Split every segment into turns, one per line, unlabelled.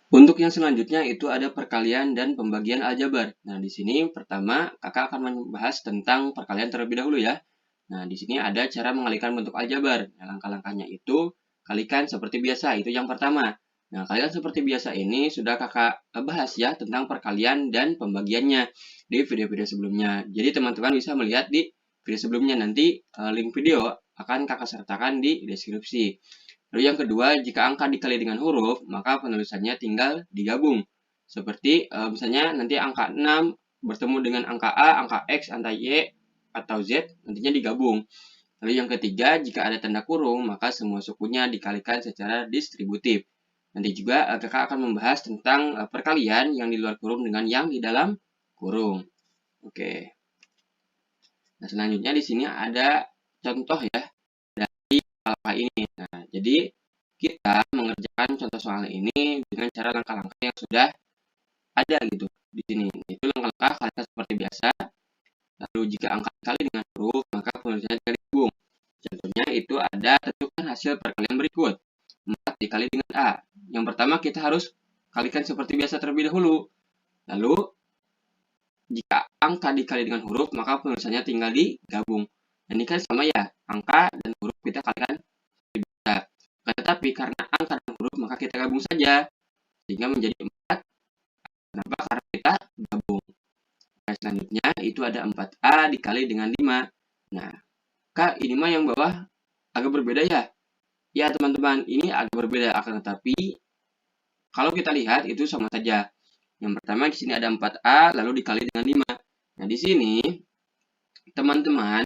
Untuk yang selanjutnya itu ada perkalian dan pembagian aljabar. Nah, di sini pertama kakak akan membahas tentang perkalian terlebih dahulu ya. Nah, di sini ada cara mengalihkan bentuk aljabar. Nah, langkah-langkahnya itu kalikan seperti biasa, itu yang pertama. Nah, kalian seperti biasa ini sudah kakak bahas ya tentang perkalian dan pembagiannya di video-video sebelumnya. Jadi teman-teman bisa melihat di video sebelumnya, nanti link video akan kakak sertakan di deskripsi. Lalu yang kedua, jika angka dikali dengan huruf, maka penulisannya tinggal digabung. Seperti misalnya nanti angka 6 bertemu dengan angka A, angka X, angka Y, atau Z, nantinya digabung. Lalu yang ketiga, jika ada tanda kurung, maka semua sukunya dikalikan secara distributif. Nanti juga kakak akan membahas tentang perkalian yang di luar kurung dengan yang di dalam kurung. Oke. Nah, selanjutnya di sini ada contoh ya dari langkah ini. Nah, jadi kita mengerjakan contoh soal ini dengan cara langkah-langkah yang sudah ada gitu di sini. Itu langkah-langkah kalian seperti biasa. Lalu jika angka dikali dengan huruf, maka penulisannya digabung. Contohnya itu ada tentukan hasil perkalian berikut. 4 dikali dengan A. Yang pertama kita harus kalikan seperti biasa terlebih dahulu. Lalu jika angka dikali dengan huruf, maka penulisannya tinggal digabung. Dan ini kan sama ya, angka dan huruf kita kalikan seperti biasa. Tetapi karena angka dan huruf, maka kita gabung saja. Sehingga menjadi 4. Kenapa? Karena kita gabung. Nah, selanjutnya itu ada 4A dikali dengan 5. Nah, Kak, ini mah yang bawah agak berbeda ya? Ya, teman-teman, ini agak berbeda. Akan tetapi, kalau kita lihat itu sama saja. Yang pertama di sini ada 4A lalu dikali dengan 5. Nah, di sini teman-teman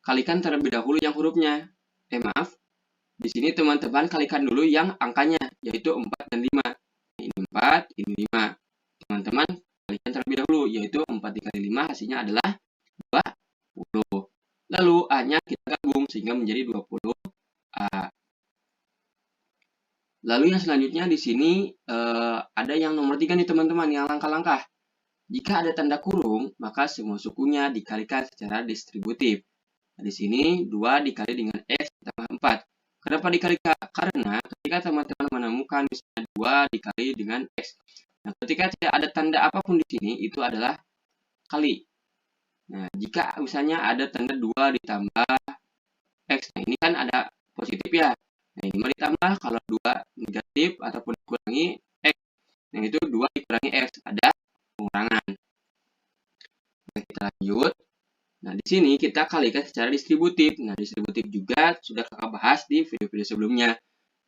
kalikan terlebih dahulu yang hurufnya. Maaf. Di sini teman-teman kalikan dulu yang angkanya, yaitu 4 dan 5. Ini 4, ini 5. Teman-teman kalikan terlebih dahulu, yaitu 4 dikali 5 hasilnya adalah 20. Lalu A-nya kita gabung sehingga menjadi 20A. Lalu yang selanjutnya di sini ada yang nomor 3 nih teman-teman, yang langkah-langkah. Jika ada tanda kurung, maka semua sukunya dikalikan secara distributif. Nah, di sini 2 dikali dengan X ditambah 4. Kenapa dikali? Karena ketika teman-teman menemukan misalnya 2 dikali dengan X. Nah, ketika tidak ada tanda apapun di sini, itu adalah kali. Nah, jika misalnya ada tanda 2 ditambah X, nah ini kan ada positif ya. Nah, ini mau ditambah, kalau 2 negatif ataupun dikurangi X. Nah, itu 2 dikurangi X, ada pengurangan. Oke, kita lanjut. Nah, di sini kita kalikan secara distributif. Nah, distributif juga sudah kakak bahas di video-video sebelumnya.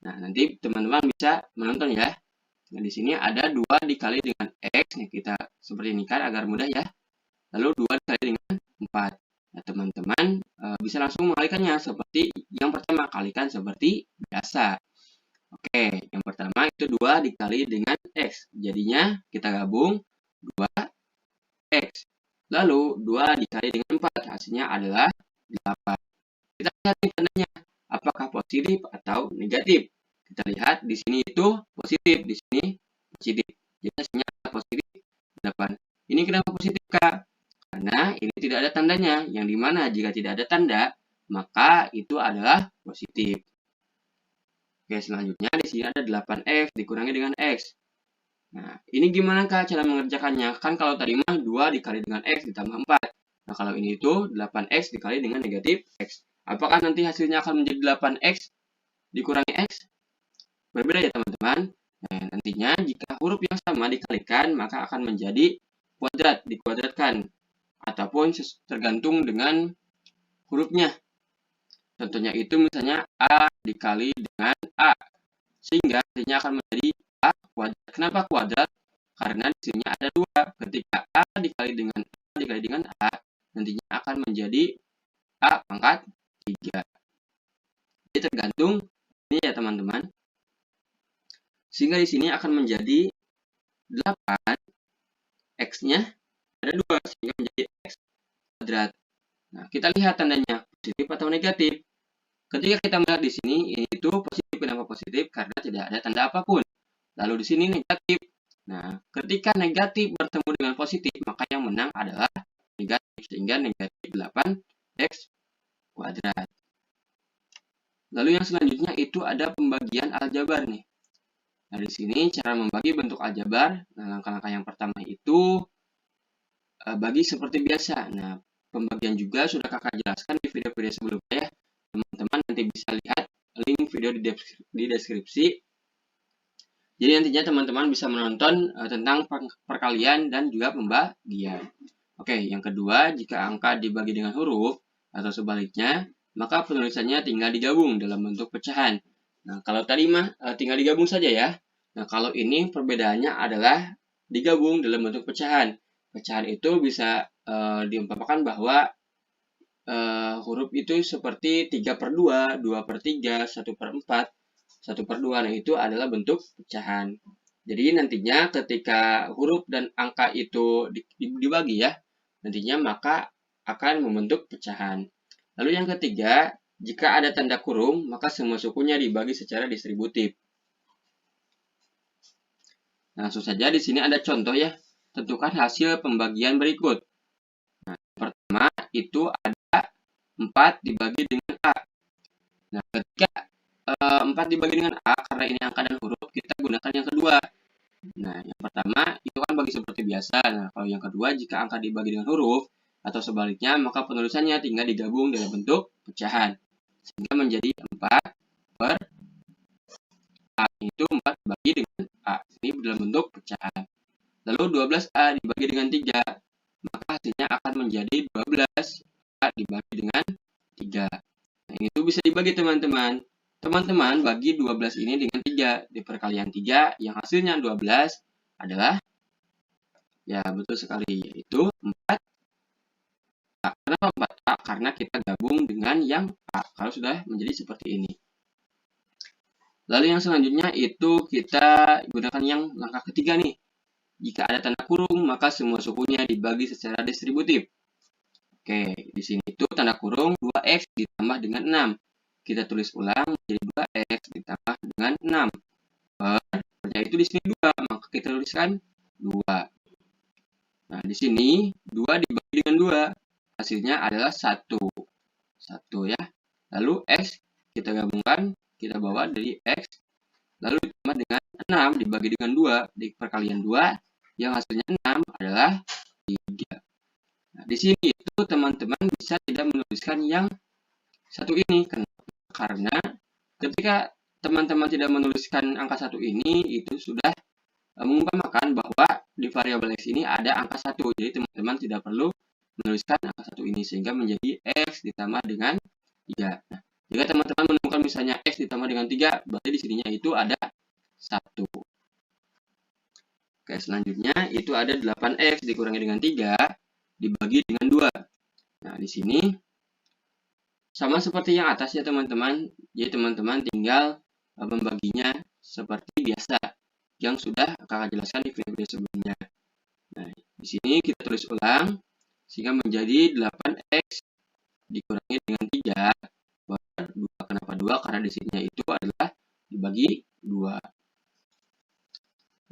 Nah, nanti teman-teman bisa menonton ya. Nah, di sini ada 2 dikali dengan X. Nah, kita seperti ini kan agar mudah ya. Lalu 2 dikali dengan 4. Nah, teman-teman bisa langsung mengalihkannya seperti yang pertama, kalikan seperti biasa. Oke, yang pertama itu 2 dikali dengan X. Jadinya kita gabung 2X. Lalu 2 dikali dengan 4, hasilnya adalah 8. Kita lihat nih tandanya, apakah positif atau negatif. Kita lihat di sini itu positif, di sini positif. Jadi hasilnya adalah positif 8. Ini kenapa positif, Kak? Karena ini tidak ada tandanya, yang dimana jika tidak ada tanda, maka itu adalah positif. Oke, selanjutnya di sini ada 8X dikurangi dengan X. Nah, ini gimana Kak cara mengerjakannya? Kan kalau tadi mah 2 dikali dengan X ditambah 4. Nah, kalau ini itu 8X dikali dengan negatif X. Apakah nanti hasilnya akan menjadi 8X dikurangi X? Berbeda ya teman-teman. Nah, nantinya jika huruf yang sama dikalikan, maka akan menjadi kuadrat, dikuadratkan. Ataupun tergantung dengan hurufnya. Contohnya itu misalnya A dikali dengan A. Sehingga hasilnya akan menjadi A kuadrat. Kenapa kuadrat? Karena di sini ada 2. Ketika A dikali dengan A, nantinya akan menjadi A pangkat 3. Jadi tergantung ini ya teman-teman. Sehingga di sini akan menjadi 8, X-nya ada 2, sehingga menjadi X kuadrat. Nah, kita lihat tandanya, positif atau negatif. Ketika kita melihat di sini, ini itu positif. Kenapa positif? Karena tidak ada tanda apapun. Lalu di sini negatif. Nah, ketika negatif bertemu dengan positif, maka yang menang adalah negatif. Sehingga negatif 8X kuadrat. Lalu yang selanjutnya itu ada pembagian aljabar nih. Nah, di sini cara membagi bentuk aljabar. Nah, langkah-langkah yang pertama itu bagi seperti biasa. Nah, pembagian juga sudah kakak jelaskan di video-video sebelumnya ya. Teman-teman nanti bisa lihat link video di deskripsi. Jadi nantinya teman-teman bisa menonton tentang perkalian dan juga pembagian. Oke, yang kedua, jika angka dibagi dengan huruf atau sebaliknya, maka penulisannya tinggal digabung dalam bentuk pecahan. Nah, kalau tadi mah tinggal digabung saja ya. Nah, kalau ini perbedaannya adalah digabung dalam bentuk pecahan. Pecahan itu bisa diumpamakan bahwa huruf itu seperti 3/2, 2/3, 1/4, 1/2. Nah, itu adalah bentuk pecahan. Jadi nantinya ketika huruf dan angka itu dibagi ya, nantinya maka akan membentuk pecahan. Lalu yang ketiga, jika ada tanda kurung, maka semua sukunya dibagi secara distributif. Nah, langsung saja di sini ada contoh ya. Tentukan hasil pembagian berikut. Nah, pertama itu ada 4 dibagi dengan A. Nah, ketika 4 dibagi dengan A, karena ini angka dan huruf, kita gunakan yang kedua. Nah, yang pertama itu kan bagi seperti biasa. Nah, kalau yang kedua, jika angka dibagi dengan huruf atau sebaliknya, maka penulisannya tinggal digabung dalam bentuk pecahan. Sehingga menjadi 4 per A. Itu 4 dibagi dengan A. Ini dalam bentuk pecahan. Lalu 12A dibagi dengan 3. Maka hasilnya akan menjadi 12A dibagi dengan 3. Nah, itu bisa dibagi teman-teman. Teman-teman bagi 12 ini dengan 3. Di perkalian 3 yang hasilnya 12 adalah, ya betul sekali, yaitu 4A. Kenapa 4A? Karena kita gabung dengan yang A. Kalau sudah menjadi seperti ini. Lalu yang selanjutnya itu kita gunakan yang langkah ketiga nih. Jika ada tanda kurung, maka semua sukunya dibagi secara distributif. Oke, di sini itu tanda kurung 2x ditambah dengan 6. Kita tulis ulang menjadi 2x ditambah dengan 6. Per-nya itu di sini 2, maka kita tuliskan 2. Nah, di sini 2 dibagi dengan 2. Hasilnya adalah 1. 1 ya. Lalu x kita gabungkan, kita bawa dari x. Lalu ditambah dengan 6 dibagi dengan 2. Di perkalian 2, yang hasilnya 6 adalah 3. Nah, di sini itu teman-teman bisa tidak menuliskan yang satu ini. Kenapa? Karena ketika teman-teman tidak menuliskan angka 1 ini, itu sudah mengumpamakan bahwa di variabel x ini ada angka 1. Jadi teman-teman tidak perlu menuliskan angka 1 ini, sehingga menjadi x ditambah dengan 3. Nah, jika teman-teman menemukan misalnya x ditambah dengan 3, berarti di sininya itu ada 1. Oke, selanjutnya itu ada 8x dikurangi dengan 3 dibagi dengan 2. Nah, di sini sama seperti yang atas ya teman-teman. Jadi teman-teman tinggal membaginya seperti biasa yang sudah kakak jelaskan di video sebelumnya. Nah, di sini kita tulis ulang sehingga menjadi 8x dikurangi dengan 3 per 2. Kenapa 2? Karena di sininya itu adalah dibagi 2.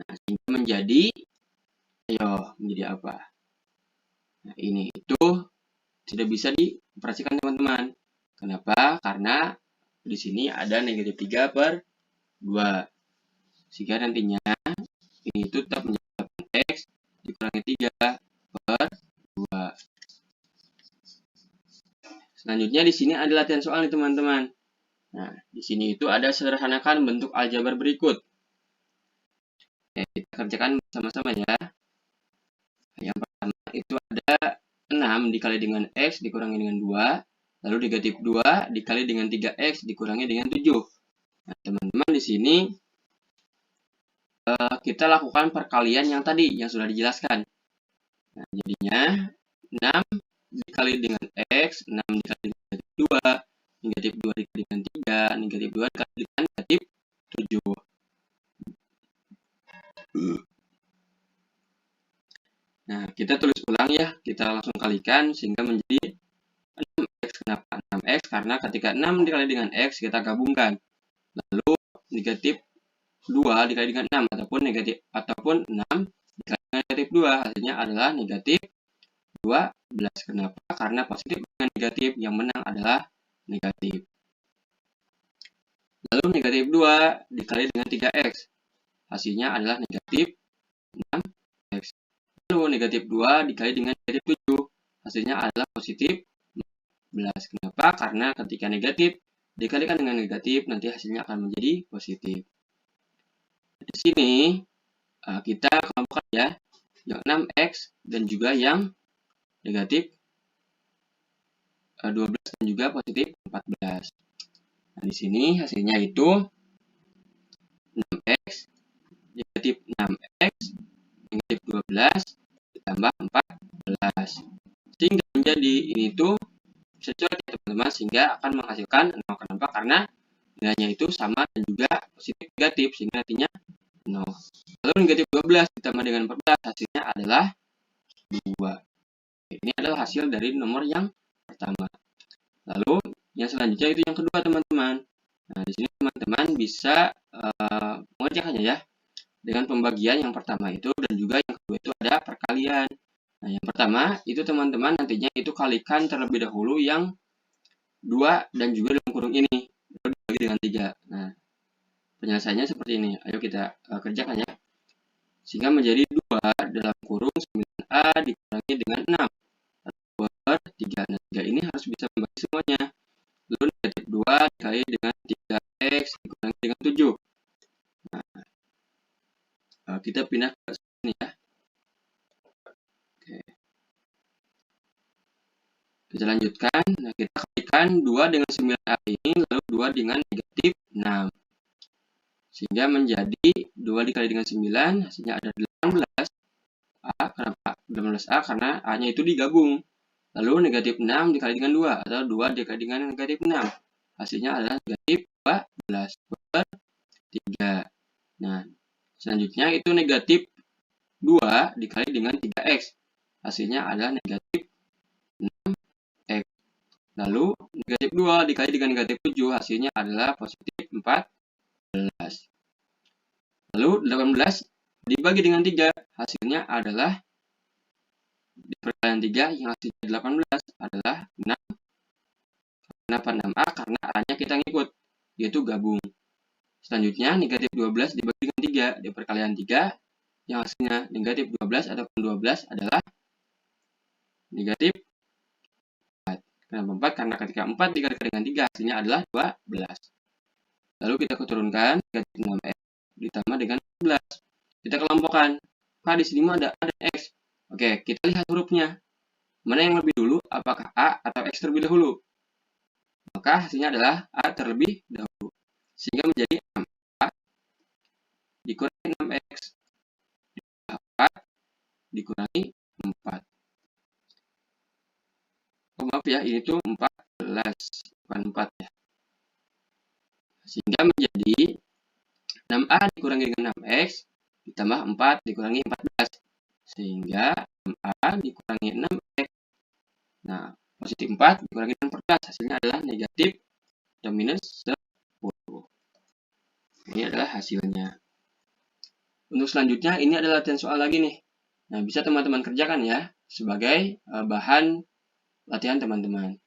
Nah, sehingga menjadi, menjadi apa? Nah, ini itu tidak bisa dioperasikan teman-teman. Kenapa? Karena di sini ada negatif 3 per 2. Sehingga nantinya ini itu tetap menjadi 8x dikurangi 3 per 2. Selanjutnya di sini ada latihan soal nih teman-teman. Nah, di sini itu ada sederhanakan bentuk aljabar berikut. Oke, kita kerjakan bersama-sama ya. Yang pertama itu ada 6 dikali dengan x dikurangi dengan 2. Lalu negatif 2 dikali dengan 3x dikurangi dengan 7. Nah, teman-teman di sini kita lakukan perkalian yang tadi yang sudah dijelaskan. Nah, jadinya 6 dikali dengan x, 6 dikali dengan negatif 2, negatif 2 dikali dengan 3, negatif 2 dikali dengan negatif 7. Nah, kita tulis ulang ya, kita langsung kalikan sehingga menjadi 6x. Kenapa 6x? Karena ketika 6 dikali dengan x kita gabungkan. Lalu negatif 2 dikali dengan 6 ataupun 6 dikali dengan negatif 2 hasilnya adalah negatif 12. Kenapa? Karena positif dengan negatif yang menang adalah negatif. Lalu negatif 2 dikali dengan 3x. hasilnya adalah negatif 6x. Lalu negatif 2 dikali dengan negatif 7, hasilnya adalah positif 14. Kenapa? Karena ketika negatif dikalikan dengan negatif, nanti hasilnya akan menjadi positif. Di sini kita kelompokkan ya, yang 6x dan juga yang negatif 12 dan juga positif 14. Nah, di sini hasilnya itu 6x, negatif 6x, negatif 12, ditambah 14. Sehingga menjadi ini tuh bisa coret ya teman-teman, sehingga akan menghasilkan 0. Kenapa? Karena nilainya itu sama dan juga positif negatif, sehingga artinya 0. Lalu negatif 12 ditambah dengan 14, hasilnya adalah 2. Ini adalah hasil dari nomor yang pertama. Lalu yang selanjutnya itu yang kedua teman-teman. Nah, di sini teman-teman bisa mengerjakannya ya dengan pembagian yang pertama itu, dan juga yang kedua itu ada perkalian. Nah, yang pertama itu teman-teman nantinya itu kalikan terlebih dahulu yang 2 dan juga dalam kurung ini, lalu dibagi dengan 3. Nah, penyelesaiannya seperti ini. Ayo kita kerjakan ya. Sehingga menjadi 2 dalam kurung 9A dikurangi dengan 6 per 3. Nah, 3 ini harus bisa membagi semuanya. Lalu negatif 2 dikali dengan 3x dikurangi dengan 7. Nah, kita pindah ke sini ya. Oke. Kita lanjutkan. Nah, kita kalikan 2 dengan 9A ini, lalu 2 dengan negatif 6. Sehingga menjadi 2 dikali dengan 9, hasilnya ada 18A. Kenapa 18A? Karena A-nya itu digabung. Lalu negatif 6 dikali dengan 2, atau 2 dikali dengan negatif 6. Hasilnya adalah negatif 12 per 3. Nah, selanjutnya itu negatif 2 dikali dengan 3x. Hasilnya adalah negatif 6x. Lalu negatif 2 dikali dengan negatif 7, hasilnya adalah positif 14. Lalu 18 dibagi dengan 3, hasilnya adalah di perkalian 3 yang hasilnya 18 adalah 6. Kenapa 6A? Karena A-nya kita ngikut, yaitu gabung. Selanjutnya negatif 12 dibagi dengan 3, di perkalian 3 yang hasilnya negatif 12 ataupun 12 adalah negatif 4. Kenapa 4? Karena ketika 4 dikalikan dengan 3 hasilnya adalah 12. Lalu kita keturunkan negatif 6x ditambah dengan 12. Kita kelompokkan. Pak, di sini ada x. Oke, kita lihat hurufnya. Mana yang lebih dulu? Apakah A atau X terlebih dahulu? Maka hasilnya adalah A terlebih dahulu. Sehingga menjadi 6A dikurangi 6x ditambah 4 dikurangi 4. Oh, maaf ya, ini tuh 14, bukan 4 ya. Sehingga menjadi 6A dikurangi dengan 6x ditambah 4 dikurangi 14. Sehingga 6A dikurangi 6x. Nah, positif 4 dikurangi dengan 14. Hasilnya adalah negatif atau minus 10. Ini adalah hasilnya. Untuk selanjutnya, ini adalah latihan soal lagi nih. Nah, bisa teman-teman kerjakan ya, sebagai bahan latihan teman-teman.